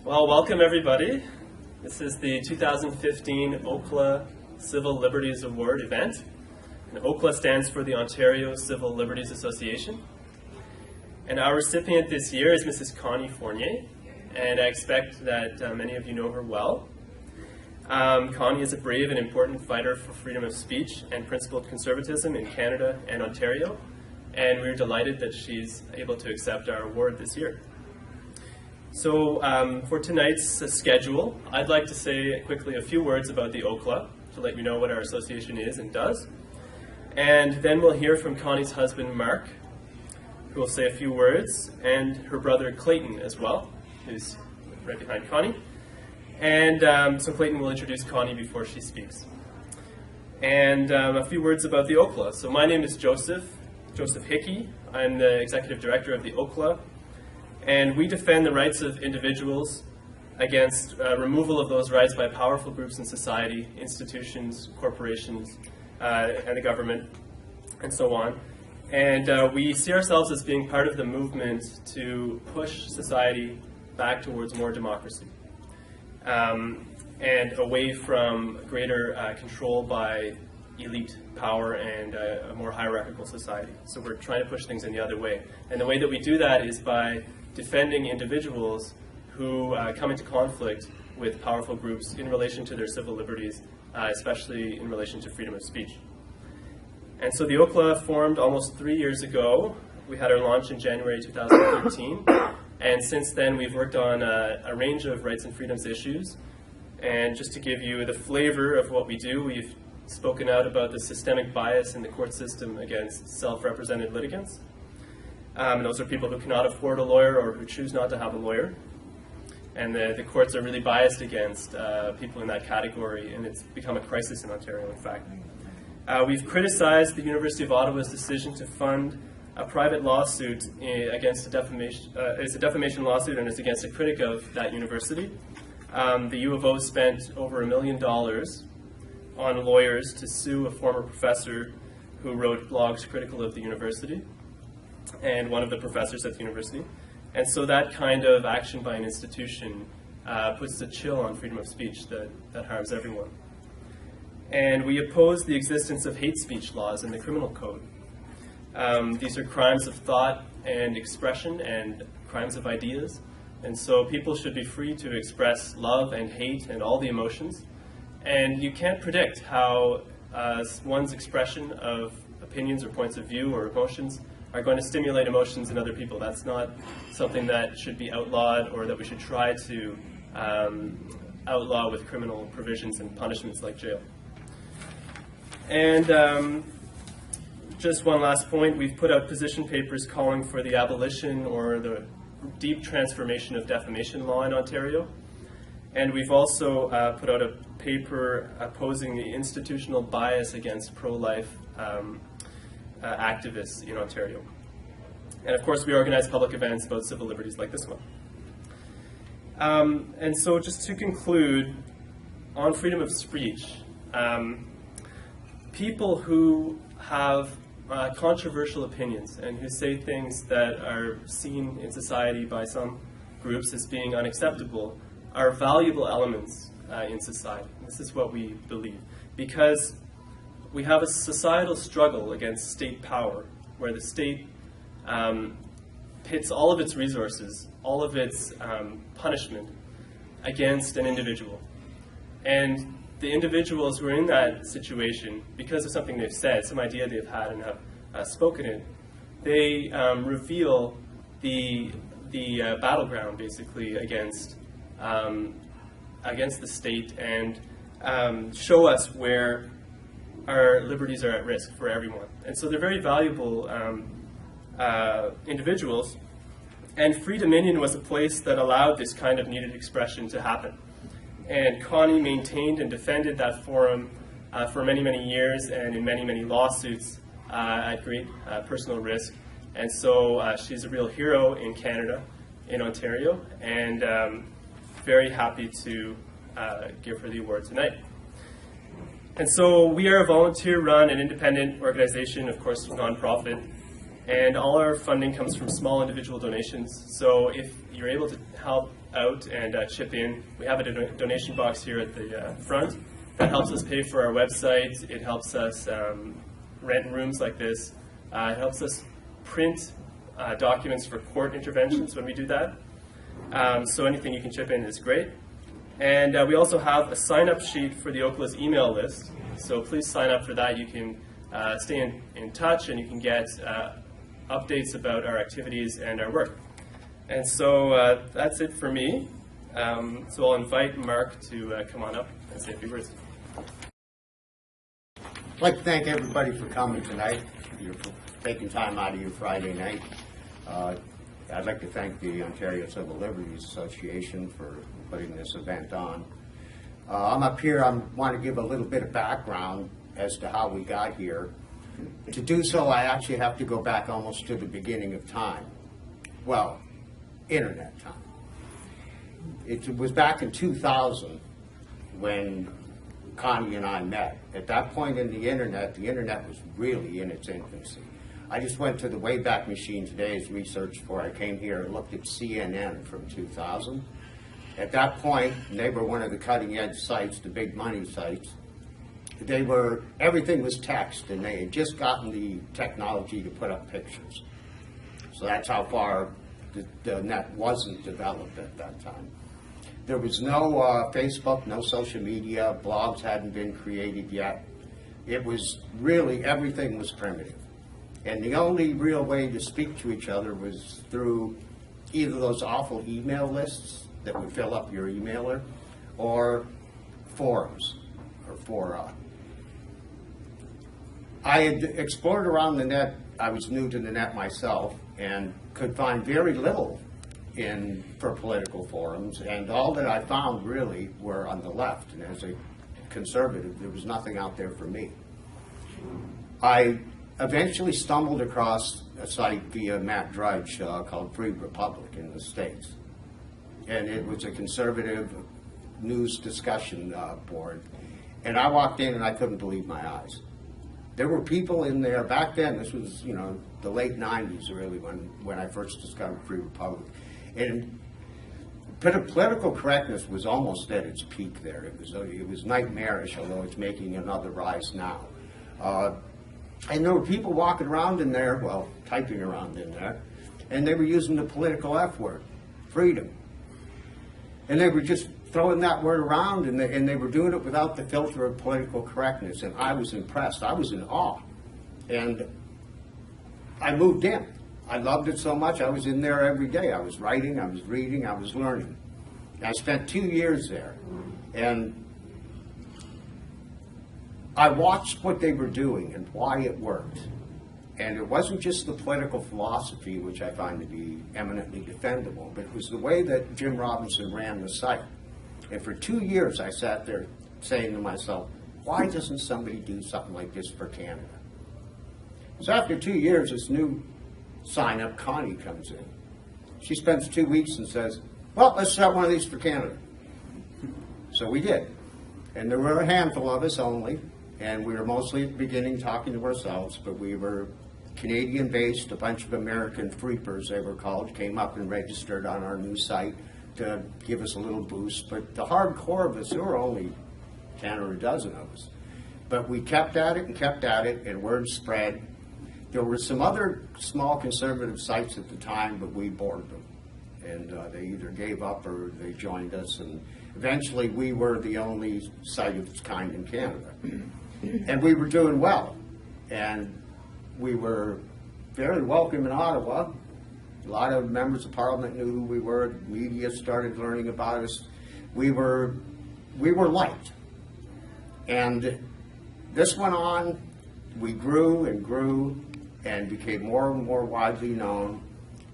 Well, welcome everybody. This is the 2015 OCLA Civil Liberties Award event. And OCLA stands for the Ontario Civil Liberties Association. And our recipient this year is Mrs. Connie Fournier, and I expect that many of you know her well. Connie is a brave and important fighter for freedom of speech and principled conservatism in Canada and Ontario, and we're delighted that she's able to accept our award this year. So for tonight's schedule, I'd like to say quickly a few words about the OCLA to let you know what our association is and does. And then we'll hear from Connie's husband, Mark, who will say a few words, and her brother, Clayton, as well, who's right behind Connie. And so Clayton will introduce Connie before she speaks. And a few words about the OCLA. So my name is Joseph Hickey. I'm the executive director of the OCLA. And we defend the rights of individuals against removal of those rights by powerful groups in society, institutions, corporations, and the government, and so on. And we see ourselves as being part of the movement to push society back towards more democracy and away from greater control by elite power and a more hierarchical society. So we're trying to push things in the other way. And the way that we do that is by defending individuals who come into conflict with powerful groups in relation to their civil liberties, especially in relation to freedom of speech. And so the OCLA formed almost 3 years ago. We had our launch in January 2013, and since then we've worked on a range of rights and freedoms issues. And just to give you the flavor of what we do, we've spoken out about the systemic bias in the court system against self-represented litigants. Those are people who cannot afford a lawyer or who choose not to have a lawyer. And the courts are really biased against people in that category, and it's become a crisis in Ontario, in fact. We've criticized the University of Ottawa's decision to fund a private lawsuit against a defamation. It's a defamation lawsuit, and it's against a critic of that university. The U of O spent over $1 million on lawyers to sue a former professor who wrote blogs critical of the university, and one of the professors at the university. And so that kind of action by an institution puts a chill on freedom of speech that harms everyone. And we oppose the existence of hate speech laws in the criminal code. These are crimes of thought and expression and crimes of ideas. And so people should be free to express love and hate and all the emotions. And you can't predict how one's expression of opinions or points of view or emotions are going to stimulate emotions in other people. That's not something that should be outlawed or that we should try to outlaw with criminal provisions and punishments like jail. And just one last point, we've put out position papers calling for the abolition or the deep transformation of defamation law in Ontario. And we've also put out a paper opposing the institutional bias against pro-life activists in Ontario. And of course we organize public events about civil liberties like this one. And so just to conclude, on freedom of speech, people who have controversial opinions and who say things that are seen in society by some groups as being unacceptable are valuable elements in society. This is what we believe. Because we have a societal struggle against state power, where the state pits all of its resources, all of its punishment against an individual. And the individuals who are in that situation, because of something they've said, some idea they've had and have spoken it, they reveal the battleground, basically, against the state and show us where our liberties are at risk for everyone. And so they're very valuable individuals, and Free Dominion was a place that allowed this kind of needed expression to happen. And Connie maintained and defended that forum for many, many years and in many, many lawsuits at great personal risk. And so she's a real hero in Canada, in Ontario, and very happy to give her the award tonight. And so we are a volunteer-run and independent organization, of course, nonprofit, And all our funding comes from small individual donations. So if you're able to help out and chip in, we have a donation box here at the front. That helps us pay for our website. It helps us rent rooms like this. It helps us print documents for court interventions when we do that. So anything you can chip in is great. And we also have a sign-up sheet for the OCLA's email list. So please sign up for that. You can stay in touch, and you can get updates about our activities and our work. And so that's it for me. So I'll invite Mark to come on up and say a few words. I'd like to thank everybody for coming tonight. You're taking time out of your Friday night. I'd like to thank the Ontario Civil Liberties Association for putting this event on. I'm up here, I want to give a little bit of background as to how we got here. To do so, I actually have to go back almost to the beginning of time. Well, internet time. It was back in 2000 when Connie and I met. At that point in the internet was really in its infancy. I just went to the Wayback Machine today as research before I came here and looked at CNN from 2000. At that point, they were one of the cutting edge sites, the big money sites. Everything was text, and they had just gotten the technology to put up pictures. So that's how far the net wasn't developed at that time. There was no Facebook, no social media, blogs hadn't been created yet. It was really, everything was primitive. And the only real way to speak to each other was through either those awful email lists that would fill up your emailer, or forums, or fora. I had explored around the net. I was new to the net myself and could find very little for political forums, and all that I found really were on the left, and as a conservative there was nothing out there for me. I eventually stumbled across a site via Matt Drudge called Free Republic in the States, and it was a conservative news discussion board, and I walked in and I couldn't believe my eyes. There were people in there back then. This was, the late 90s really when I first discovered Free Republic. And political correctness was almost at its peak there. It was nightmarish, although it's making another rise now. And there were people walking around in there, well, typing around in there, and they were using the political F word, freedom. And they were just throwing that word around, and they were doing it without the filter of political correctness, and I was impressed. I was in awe. And I moved in. I loved it so much, I was in there every day. I was writing, I was reading, I was learning. I spent 2 years there, and I watched what they were doing and why it worked. And it wasn't just the political philosophy, which I find to be eminently defendable, but it was the way that Jim Robinson ran the site. And for 2 years, I sat there saying to myself, why doesn't somebody do something like this for Canada? So after 2 years, this new sign-up, Connie, comes in. She spends 2 weeks and says, well, let's start one of these for Canada. So we did. And there were a handful of us only, and we were mostly at the beginning talking to ourselves, but we were Canadian-based. A bunch of American freepers, they were called, came up and registered on our new site to give us a little boost. But the hardcore of us, there were only 10 or a dozen of us. But we kept at it, and word spread. There were some other small conservative sites at the time, but we bored them. And they either gave up or they joined us. And eventually we were the only site of its kind in Canada. And we were doing well. And we were very welcome in Ottawa. A lot of members of Parliament knew who we were. The media started learning about us. We were liked. And this went on. We grew and grew and became more and more widely known.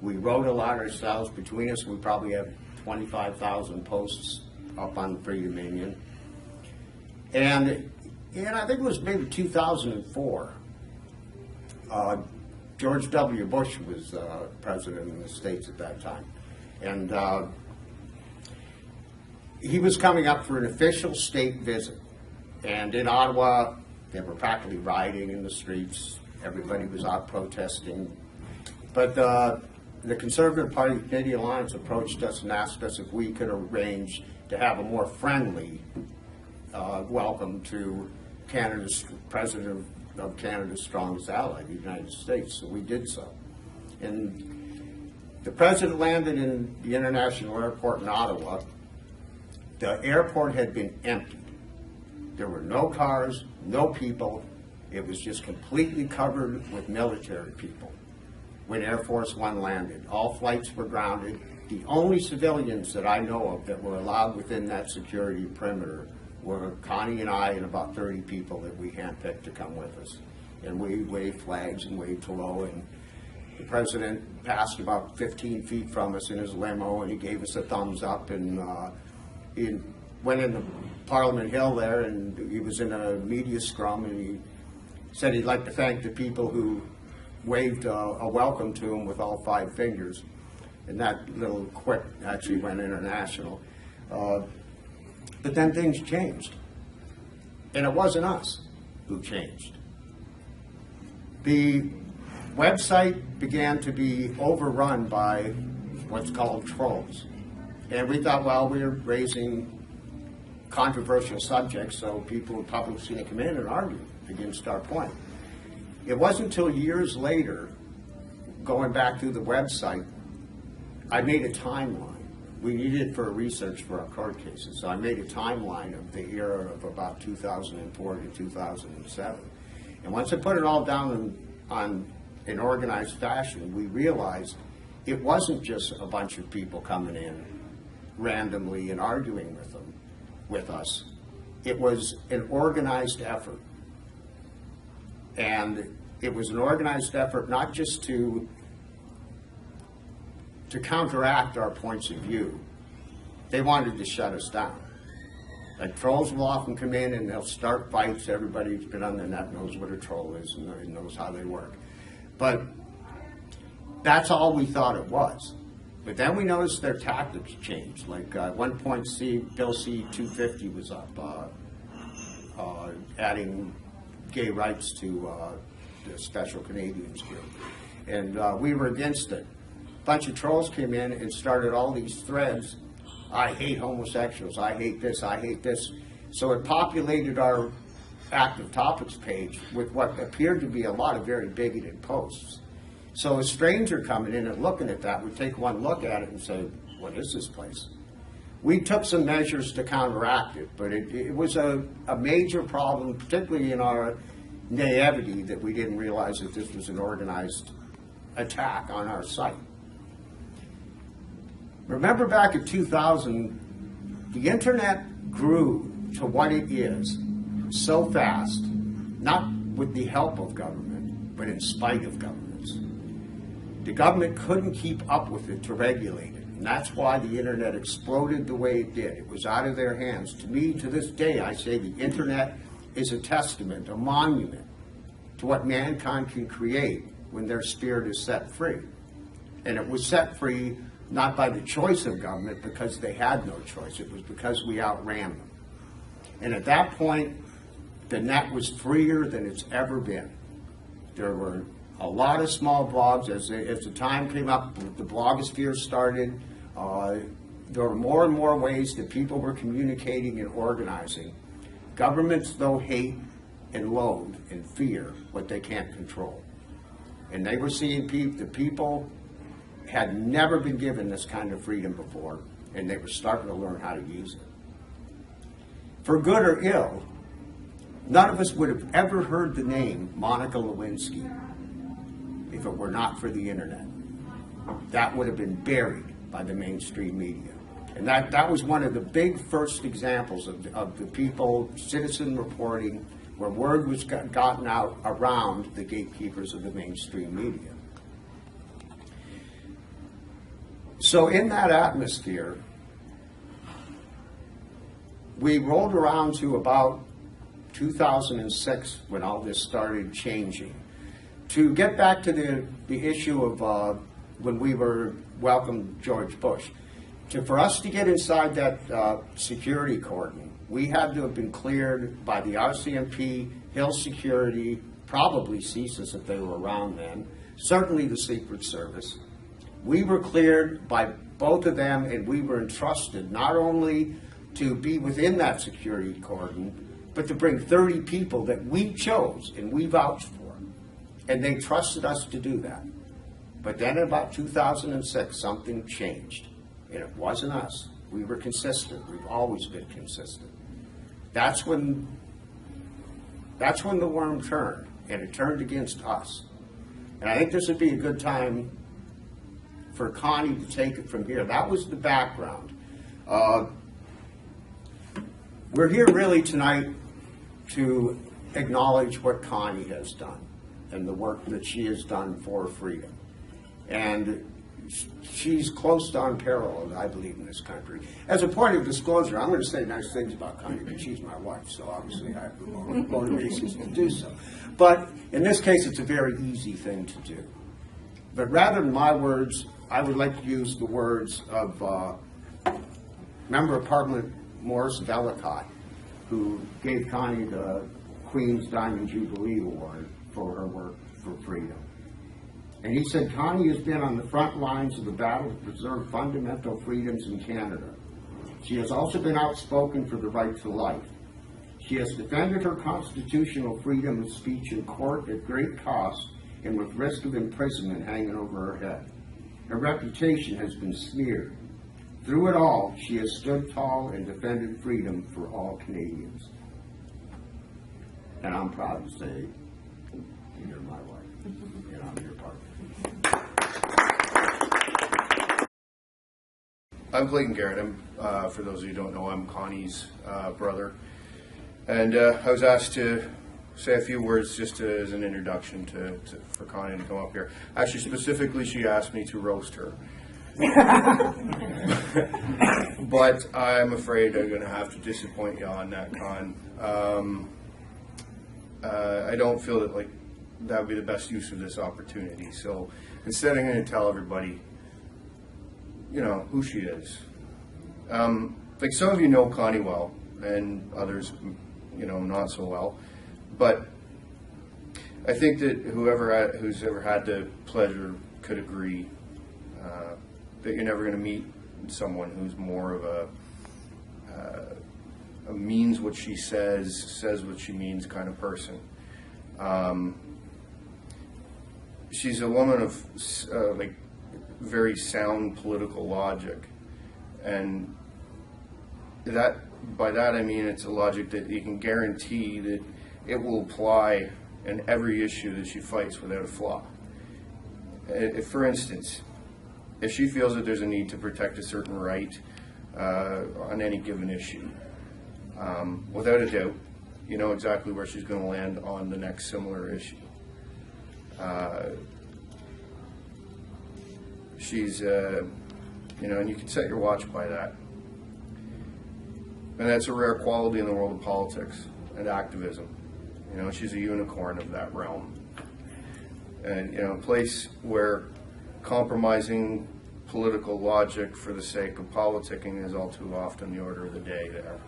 We wrote a lot ourselves. Between us, we probably have 25,000 posts up on Free Dominion. And I think it was maybe 2004. George W. Bush was president of the States at that time. And he was coming up for an official state visit. And in Ottawa, they were practically rioting in the streets. Everybody was out protesting. But the Conservative Party Committee Alliance approached us and asked us if we could arrange to have a more friendly welcome to Canada's President of Canada's strongest ally, the United States. So we did so. And the President landed in the International Airport in Ottawa. The airport had been emptied. There were no cars, no people. It was just completely covered with military people when Air Force One landed. All flights were grounded. The only civilians that I know of that were allowed within that security perimeter were Connie and I and about 30 people that we handpicked to come with us. And we waved flags and waved hello, and the President passed about 15 feet from us in his limo, and he gave us a thumbs up, and he went into Parliament Hill there, and he was in a media scrum, and he said he'd like to thank the people who waved a welcome to him with all 5 fingers. And that little quip actually went international. But then things changed. And it wasn't us who changed. The website began to be overrun by what's called trolls. And we thought, well, we're raising controversial subjects, so people would probably see to come in and argue against our point. It wasn't until years later, going back through the website, I made a timeline. We needed it for research for our court cases, so I made a timeline of the era of about 2004 to 2007. And once I put it all down in organized fashion, we realized it wasn't just a bunch of people coming in randomly and arguing with us. It was an organized effort. And it was an organized effort not just to counteract our points of view. They wanted to shut us down. Like, trolls will often come in and they'll start fights. Everybody who's been on the net knows what a troll is and knows how they work. But that's all we thought it was. But then we noticed their tactics changed. Like, at one point, Bill C-250 was up, adding gay rights to the Special Canadians Guild. And we were against it. A bunch of trolls came in and started all these threads. I hate homosexuals. I hate this. I hate this. So it populated our active topics page with what appeared to be a lot of very bigoted posts. So a stranger coming in and looking at that would take one look at it and say, what is this place? We took some measures to counteract it, but it was a major problem, particularly in our naivety, that we didn't realize that this was an organized attack on our site. Remember back in 2000, the internet grew to what it is so fast, not with the help of government, but in spite of governments. The government couldn't keep up with it to regulate it, and that's why the internet exploded the way it did. It was out of their hands. To me, to this day, I say the internet is a testament, a monument to what mankind can create when their spirit is set free. And it was set free not by the choice of government, because they had no choice. It was because we outran them. And at that point, the net was freer than it's ever been. There were a lot of small blogs. As the time came up, the blogosphere started. There were more and more ways that people were communicating and organizing. Governments, though, hate and loathe and fear what they can't control. And they were seeing the people had never been given this kind of freedom before, and they were starting to learn how to use it. For good or ill, none of us would have ever heard the name Monica Lewinsky if it were not for the internet. That would have been buried by the mainstream media. And that was one of the big first examples of the people, citizen reporting, where word was gotten out around the gatekeepers of the mainstream media. So in that atmosphere, we rolled around to about 2006 when all this started changing. To get back to the issue of when we welcomed George Bush, for us to get inside that security cordon, we had to have been cleared by the RCMP, Hill Security, probably CSIS if they were around then, certainly the Secret Service. We were cleared by both of them, and we were entrusted not only to be within that security cordon, but to bring 30 people that we chose and we vouched for. And they trusted us to do that. But then in about 2006, something changed. And it wasn't us. We were consistent. We've always been consistent. That's when the worm turned, and it turned against us. And I think this would be a good time for Connie to take it from here. That was the background. We're here really tonight to acknowledge what Connie has done and the work that she has done for freedom. And she's close to unparalleled, I believe, in this country. As a point of disclosure, I'm going to say nice things about Connie because she's my wife, so obviously I have motivations to do so. But in this case, it's a very easy thing to do. But rather than my words, I would like to use the words of Member of Parliament Morris Vellacott, who gave Connie the Queen's Diamond Jubilee Award for her work for freedom. And he said, Connie has been on the front lines of the battle to preserve fundamental freedoms in Canada. She has also been outspoken for the right to life. She has defended her constitutional freedom of speech in court at great cost and with risk of imprisonment hanging over her head. Her reputation has been smeared. Through it all, she has stood tall and defended freedom for all Canadians. And I'm proud to say, you're my wife, and I'm your partner. I'm Clayton Garret. For those of you who don't know, I'm Connie's brother. And I was asked to say a few words just as an introduction for Connie to come up here. Actually, specifically, she asked me to roast her. But I'm afraid I'm going to have to disappoint you on that, Con. I don't feel that that would be the best use of this opportunity. So instead, I'm going to tell everybody, who she is. Some of you know Connie well, and others, not so well. But I think that who's ever had the pleasure could agree that you're never going to meet someone who's more of a means what she says what she means kind of person. She's a woman of very sound political logic, and by that I mean it's a logic that you can guarantee that it will apply in every issue that she fights without a flaw. For instance, if she feels that there's a need to protect a certain right on any given issue, without a doubt, you know exactly where she's going to land on the next similar issue. She's, and you can set your watch by that. And that's a rare quality in the world of politics and activism. She's a unicorn of that realm. And, a place where compromising political logic for the sake of politicking is all too often the order of the day there.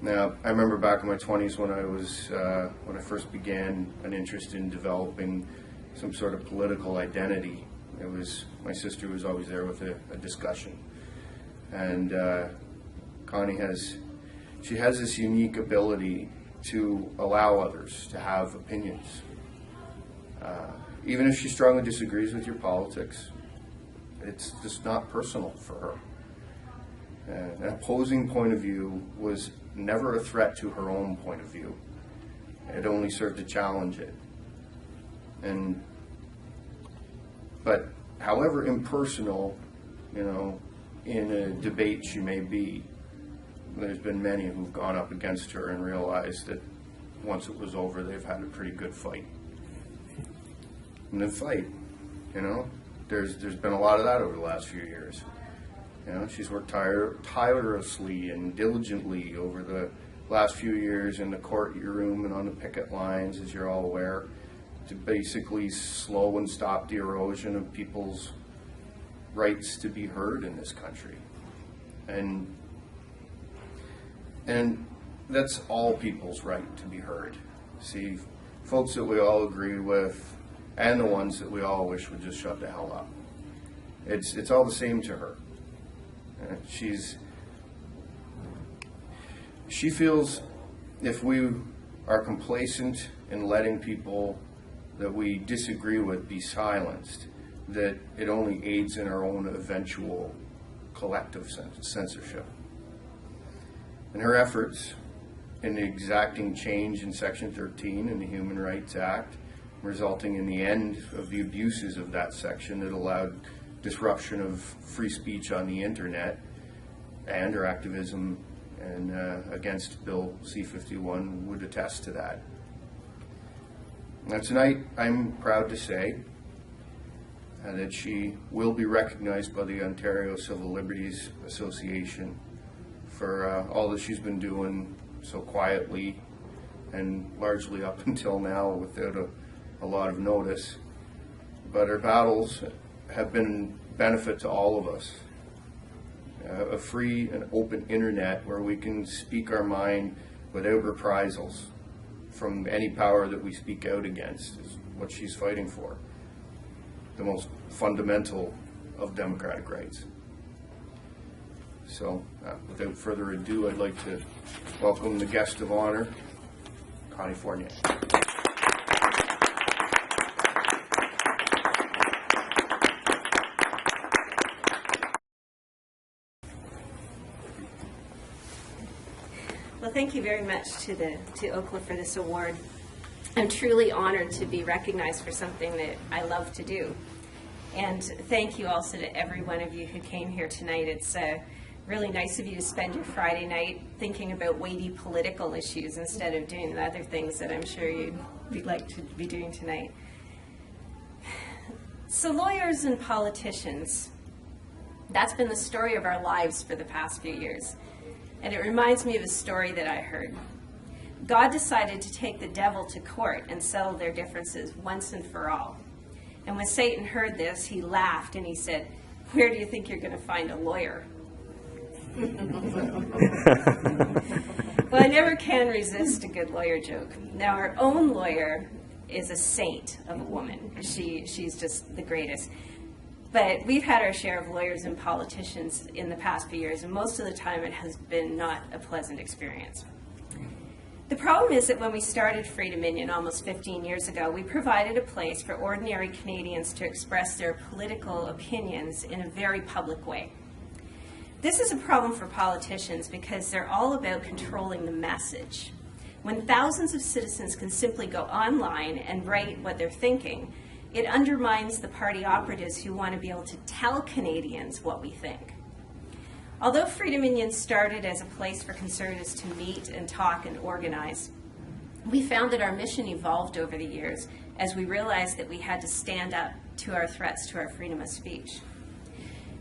Now, I remember back in my 20s when I first began an interest in developing some sort of political identity. My sister was always there with a discussion. And Connie has this unique ability to allow others to have opinions. Even if she strongly disagrees with your politics, it's just not personal for her. An opposing point of view was never a threat to her own point of view. It only served to challenge it. But however impersonal, in a debate she may be, there's been many who've gone up against her and realized that once it was over, they've had a pretty good fight. And the fight, there's been a lot of that over the last few years. She's worked tirelessly and diligently over the last few years in the courtroom and on the picket lines, as you're all aware, to basically slow and stop the erosion of people's rights to be heard in this country. And that's all people's right to be heard. See, folks that we all agree with, and the ones that we all wish would just shut the hell up. It's all the same to her. She feels if we are complacent in letting people that we disagree with be silenced, that it only aids in our own eventual collective censorship. And her efforts in exacting change in Section 13 in the Human Rights Act, resulting in the end of the abuses of that section that allowed disruption of free speech on the internet, and her activism and against Bill C-51 would attest to that. Now tonight, I'm proud to say that she will be recognized by the Ontario Civil Liberties Association for all that she's been doing so quietly and largely up until now without a lot of notice. But her battles have been benefit to all of us. A free and open internet where we can speak our mind without reprisals from any power that we speak out against is what she's fighting for. The most fundamental of democratic rights. So, without further ado, I'd like to welcome the guest of honor, Connie Fournier. Well, thank you very much to OCLA for this award. I'm truly honored to be recognized for something that I love to do. And thank you also to every one of you who came here tonight. It's really nice of you to spend your Friday night thinking about weighty political issues instead of doing the other things that I'm sure you'd like to be doing tonight. So lawyers and politicians, that's been the story of our lives for the past few years. And it reminds me of a story that I heard. God decided to take the devil to court and settle their differences once and for all. And when Satan heard this, he laughed and he said, "Where do you think you're going to find a lawyer?" Well, I never can resist a good lawyer joke. Now, our own lawyer is a saint of a woman. She's just the greatest. But we've had our share of lawyers and politicians in the past few years, and most of the time it has been not a pleasant experience. The problem is that when we started Free Dominion almost 15 years ago, we provided a place for ordinary Canadians to express their political opinions in a very public way. This is a problem for politicians because they're all about controlling the message. When thousands of citizens can simply go online and write what they're thinking, it undermines the party operatives who want to be able to tell Canadians what we think. Although Free Dominion started as a place for Conservatives to meet and talk and organize, we found that our mission evolved over the years as we realized that we had to stand up to our threats to our freedom of speech.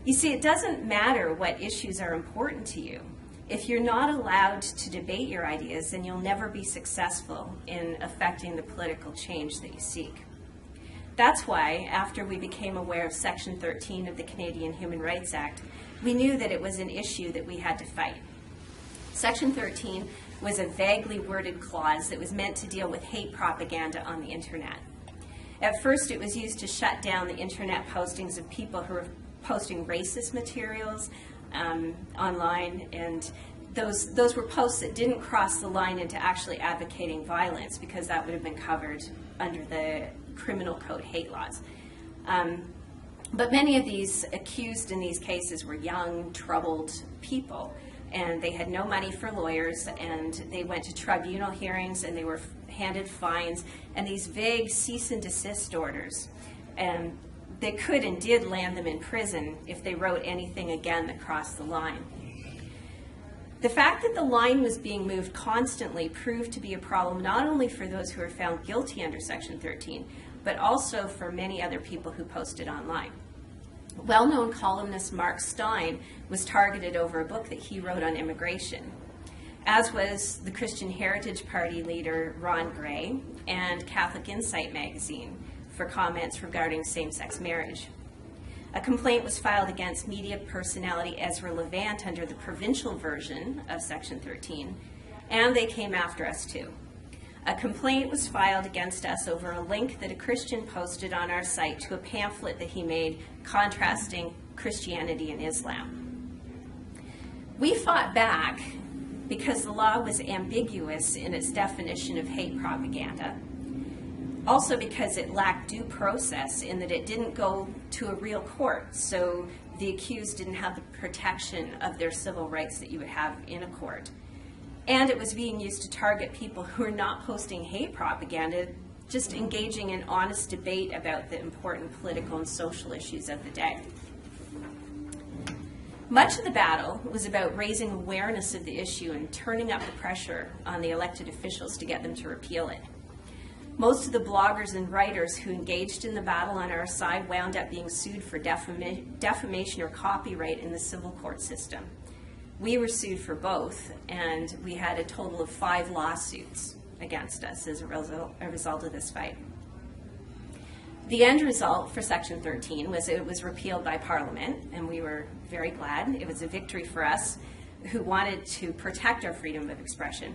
You see, it doesn't matter what issues are important to you. If you're not allowed to debate your ideas, then you'll never be successful in affecting the political change that you seek. That's why, after we became aware of Section 13 of the Canadian Human Rights Act, we knew that it was an issue that we had to fight. Section 13 was a vaguely worded clause that was meant to deal with hate propaganda on the internet. At first, it was used to shut down the internet postings of people who were posting racist materials online, and those were posts that didn't cross the line into actually advocating violence, because that would have been covered under the criminal code hate laws. But many of these accused in these cases were young, troubled people, and they had no money for lawyers, and they went to tribunal hearings, and they were handed fines and these vague cease and desist orders. And they could and did land them in prison if they wrote anything again that crossed the line. The fact that the line was being moved constantly proved to be a problem not only for those who were found guilty under Section 13, but also for many other people who posted online. Well-known columnist Mark Stein was targeted over a book that he wrote on immigration, as was the Christian Heritage Party leader Ron Gray and Catholic Insight magazine for comments regarding same-sex marriage. A complaint was filed against media personality Ezra Levant under the provincial version of Section 13, and they came after us too. A complaint was filed against us over a link that a Christian posted on our site to a pamphlet that he made contrasting Christianity and Islam. We fought back because the law was ambiguous in its definition of hate propaganda. Also because it lacked due process in that it didn't go to a real court, so the accused didn't have the protection of their civil rights that you would have in a court. And it was being used to target people who are not posting hate propaganda, just engaging in honest debate about the important political and social issues of the day. Much of the battle was about raising awareness of the issue and turning up the pressure on the elected officials to get them to repeal it. Most of the bloggers and writers who engaged in the battle on our side wound up being sued for defamation or copyright in the civil court system. We were sued for both, and we had a total of 5 lawsuits against us as a result of this fight. The end result for Section 13 was it was repealed by Parliament, and we were very glad. It was a victory for us who wanted to protect our freedom of expression.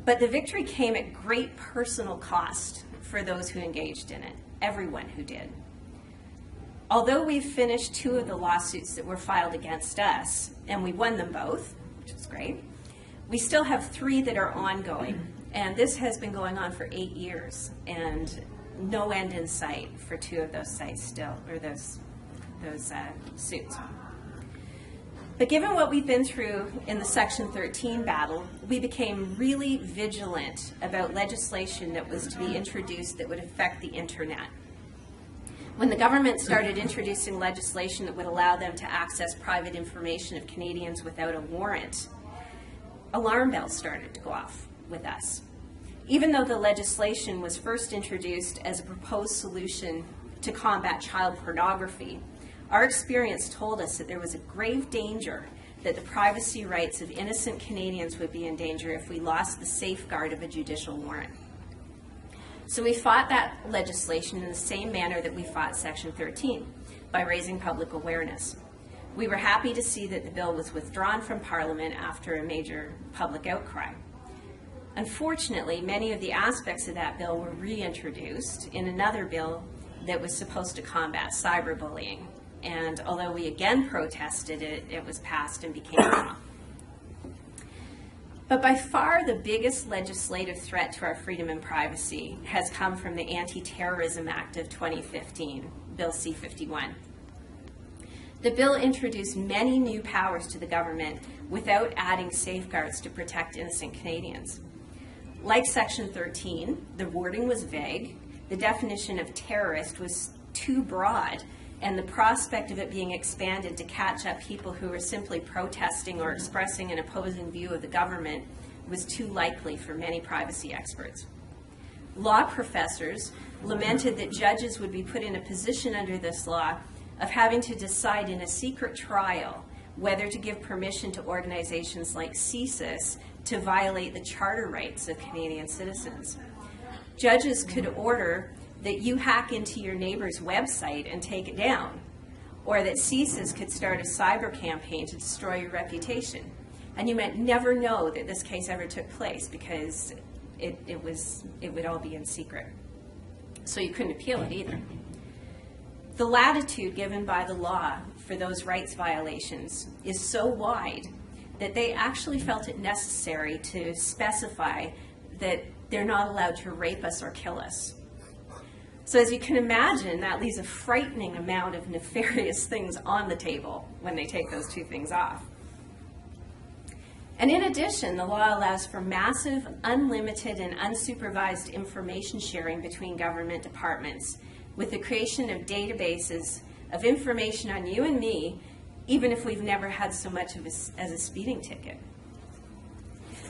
But the victory came at great personal cost for those who engaged in it, everyone who did. Although we've finished 2 of the lawsuits that were filed against us, and we won them both, which is great, we still have 3 that are ongoing. And this has been going on for 8 years, and no end in sight for 2 of those sites still, or those suits. But given what we've been through in the Section 13 battle, we became really vigilant about legislation that was to be introduced that would affect the internet. When the government started introducing legislation that would allow them to access private information of Canadians without a warrant, alarm bells started to go off with us. Even though the legislation was first introduced as a proposed solution to combat child pornography, our experience told us that there was a grave danger that the privacy rights of innocent Canadians would be in danger if we lost the safeguard of a judicial warrant. So we fought that legislation in the same manner that we fought Section 13, by raising public awareness. We were happy to see that the bill was withdrawn from Parliament after a major public outcry. Unfortunately, many of the aspects of that bill were reintroduced in another bill that was supposed to combat cyberbullying. And although we again protested it, it was passed and became law. But by far the biggest legislative threat to our freedom and privacy has come from the Anti-Terrorism Act of 2015, Bill C-51. The bill introduced many new powers to the government without adding safeguards to protect innocent Canadians. Like Section 13, the wording was vague, the definition of terrorist was too broad, and the prospect of it being expanded to catch up people who were simply protesting or expressing an opposing view of the government was too likely for many privacy experts. Law professors lamented that judges would be put in a position under this law of having to decide in a secret trial whether to give permission to organizations like CSIS to violate the charter rights of Canadian citizens. Judges could order that you hack into your neighbor's website and take it down, or that CSIS could start a cyber campaign to destroy your reputation. And you might never know that this case ever took place because it would all be in secret. So you couldn't appeal it either. The latitude given by the law for those rights violations is so wide that they actually felt it necessary to specify that they're not allowed to rape us or kill us. So as you can imagine, that leaves a frightening amount of nefarious things on the table when they take those 2 things off. And in addition, the law allows for massive, unlimited, and unsupervised information sharing between government departments with the creation of databases of information on you and me, even if we've never had so much of as a speeding ticket.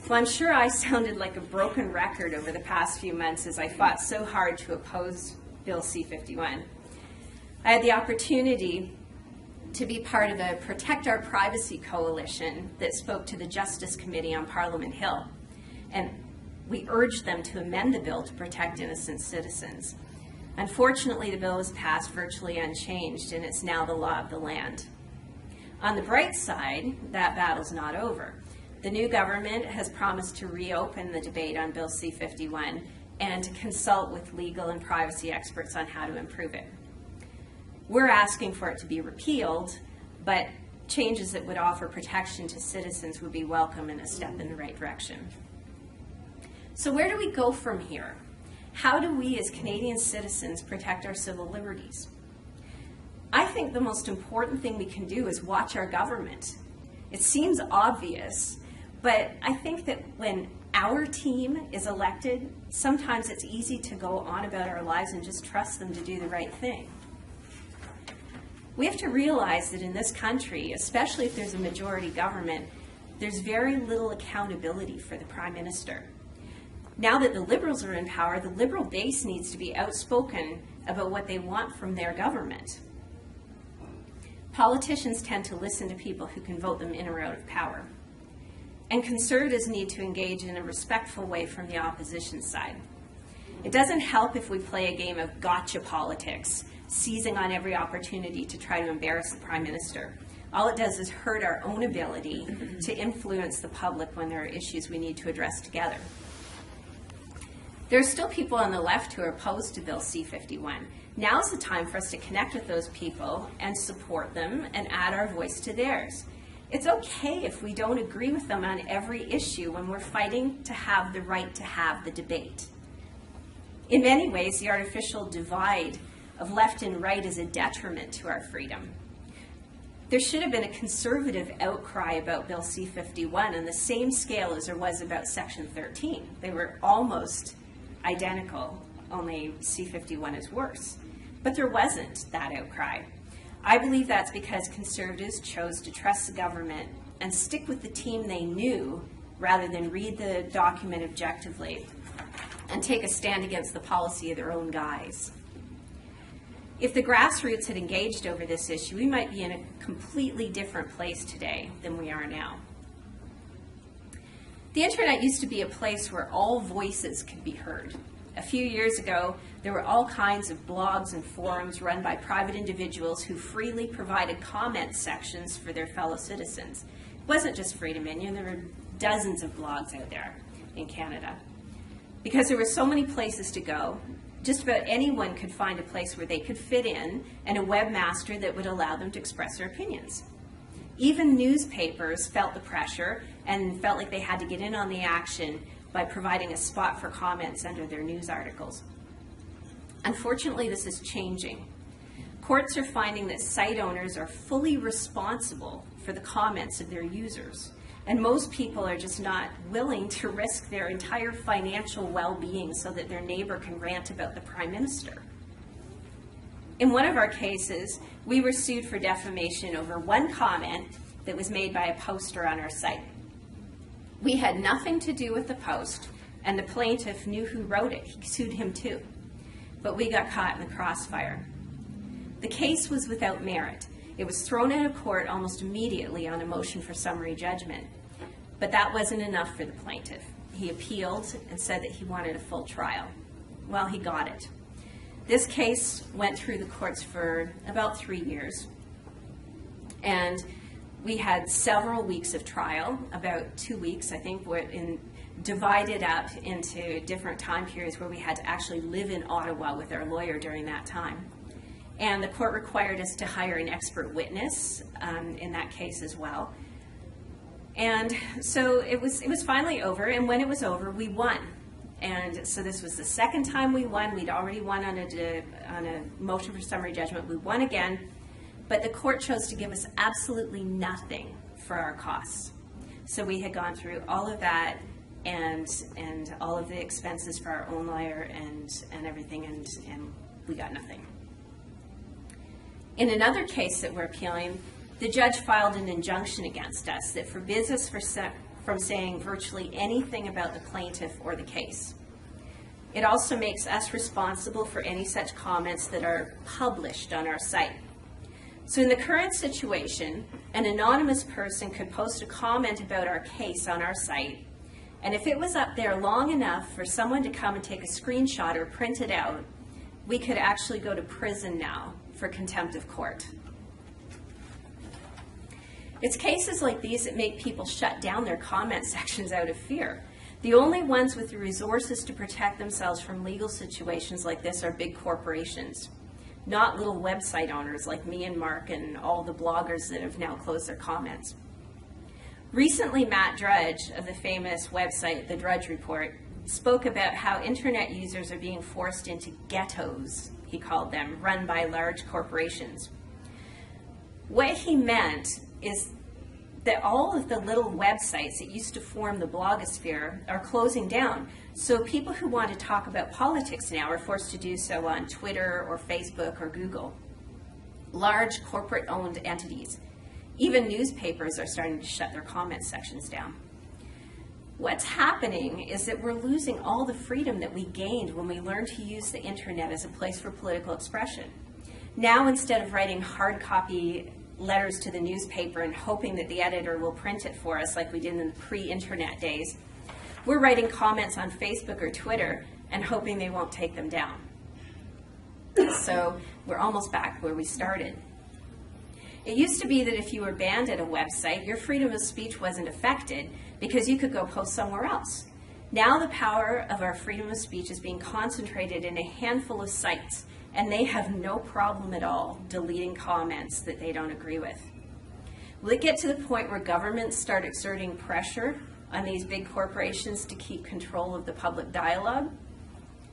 Well, I'm sure I sounded like a broken record over the past few months as I fought so hard to oppose Bill C-51. I had the opportunity to be part of a Protect Our Privacy coalition that spoke to the Justice Committee on Parliament Hill, and we urged them to amend the bill to protect innocent citizens. Unfortunately, the bill was passed virtually unchanged, and it's now the law of the land. On the bright side, that battle's not over. The new government has promised to reopen the debate on Bill C-51 and to consult with legal and privacy experts on how to improve it. We're asking for it to be repealed, but changes that would offer protection to citizens would be welcome and a step in the right direction. So where do we go from here? How do we as Canadian citizens protect our civil liberties? I think the most important thing we can do is watch our government. It seems obvious, but I think that when our team is elected, sometimes it's easy to go on about our lives and just trust them to do the right thing. We have to realize that in this country, especially if there's a majority government, there's very little accountability for the Prime Minister. Now that the Liberals are in power, the Liberal base needs to be outspoken about what they want from their government. Politicians tend to listen to people who can vote them in or out of power. And Conservatives need to engage in a respectful way from the opposition side. It doesn't help if we play a game of gotcha politics, seizing on every opportunity to try to embarrass the Prime Minister. All it does is hurt our own ability to influence the public when there are issues we need to address together. There are still people on the left who are opposed to Bill C-51. Now's the time for us to connect with those people and support them and add our voice to theirs. It's okay if we don't agree with them on every issue when we're fighting to have the right to have the debate. In many ways, the artificial divide of left and right is a detriment to our freedom. There should have been a conservative outcry about Bill C-51 on the same scale as there was about Section 13. They were almost identical, only C-51 is worse. But there wasn't that outcry. I believe that's because Conservatives chose to trust the government and stick with the team they knew rather than read the document objectively and take a stand against the policy of their own guys. If the grassroots had engaged over this issue, we might be in a completely different place today than we are now. The internet used to be a place where all voices could be heard. A few years ago, there were all kinds of blogs and forums run by private individuals who freely provided comment sections for their fellow citizens. It wasn't just Freedom Minion, there were dozens of blogs out there in Canada. Because there were so many places to go, just about anyone could find a place where they could fit in and a webmaster that would allow them to express their opinions. Even newspapers felt the pressure and felt like they had to get in on the action by providing a spot for comments under their news articles. Unfortunately, this is changing. Courts are finding that site owners are fully responsible for the comments of their users, and most people are just not willing to risk their entire financial well-being so that their neighbor can rant about the Prime Minister. In one of our cases, we were sued for defamation over one comment that was made by a poster on our site. We had nothing to do with the post, and the plaintiff knew who wrote it. He sued him too. But we got caught in the crossfire. The case was without merit. It was thrown out of court almost immediately on a motion for summary judgment. But that wasn't enough for the plaintiff. He appealed and said that he wanted a full trial. Well, he got it. This case went through the courts for about 3 years. And we had several weeks of trial, about 2 weeks, I think, divided up into different time periods where we had to actually live in Ottawa with our lawyer during that time. And the court required us to hire an expert witness in that case as well. And so it was finally over, and when it was over, we won. And so this was the second time we won. We'd already won on a motion for summary judgment. We won again, but the court chose to give us absolutely nothing for our costs. So we had gone through all of that and all of the expenses for our own lawyer and everything, and we got nothing. In another case that we're appealing, the judge filed an injunction against us that forbids us from saying virtually anything about the plaintiff or the case. It also makes us responsible for any such comments that are published on our site. So in the current situation, an anonymous person could post a comment about our case on our site, and if it was up there long enough for someone to come and take a screenshot or print it out, we could actually go to prison now for contempt of court. It's cases like these that make people shut down their comment sections out of fear. The only ones with the resources to protect themselves from legal situations like this are big corporations, not little website owners like me and Mark and all the bloggers that have now closed their comments. Recently, Matt Drudge of the famous website, The Drudge Report, spoke about how internet users are being forced into ghettos, he called them, run by large corporations. What he meant is that all of the little websites that used to form the blogosphere are closing down. So people who want to talk about politics now are forced to do so on Twitter or Facebook or Google. Large corporate-owned entities. Even newspapers are starting to shut their comment sections down. What's happening is that we're losing all the freedom that we gained when we learned to use the internet as a place for political expression. Now, instead of writing hard copy letters to the newspaper and hoping that the editor will print it for us like we did in the pre-internet days, we're writing comments on Facebook or Twitter and hoping they won't take them down. So we're almost back where we started. It used to be that if you were banned at a website, your freedom of speech wasn't affected because you could go post somewhere else. Now the power of our freedom of speech is being concentrated in a handful of sites, and they have no problem at all deleting comments that they don't agree with. Will it get to the point where governments start exerting pressure on these big corporations to keep control of the public dialogue?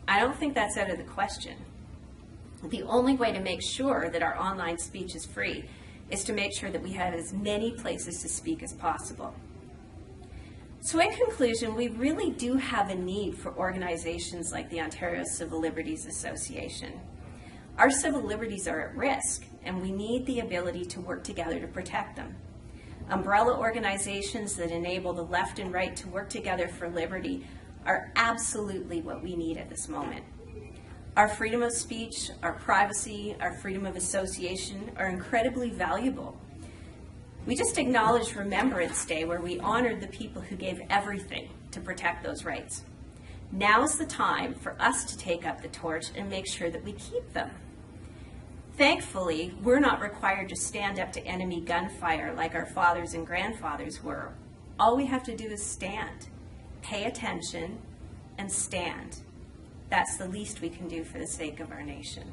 I don't think that's out of the question. The only way to make sure that our online speech is free is to make sure that we have as many places to speak as possible. So in conclusion, we really do have a need for organizations like the Ontario Civil Liberties Association. Our civil liberties are at risk, and we need the ability to work together to protect them. Umbrella organizations that enable the left and right to work together for liberty are absolutely what we need at this moment. Our freedom of speech, our privacy, our freedom of association are incredibly valuable. We just acknowledged Remembrance Day, where we honored the people who gave everything to protect those rights. Now's the time for us to take up the torch and make sure that we keep them. Thankfully, we're not required to stand up to enemy gunfire like our fathers and grandfathers were. All we have to do is stand, pay attention, and stand. That's the least we can do for the sake of our nation.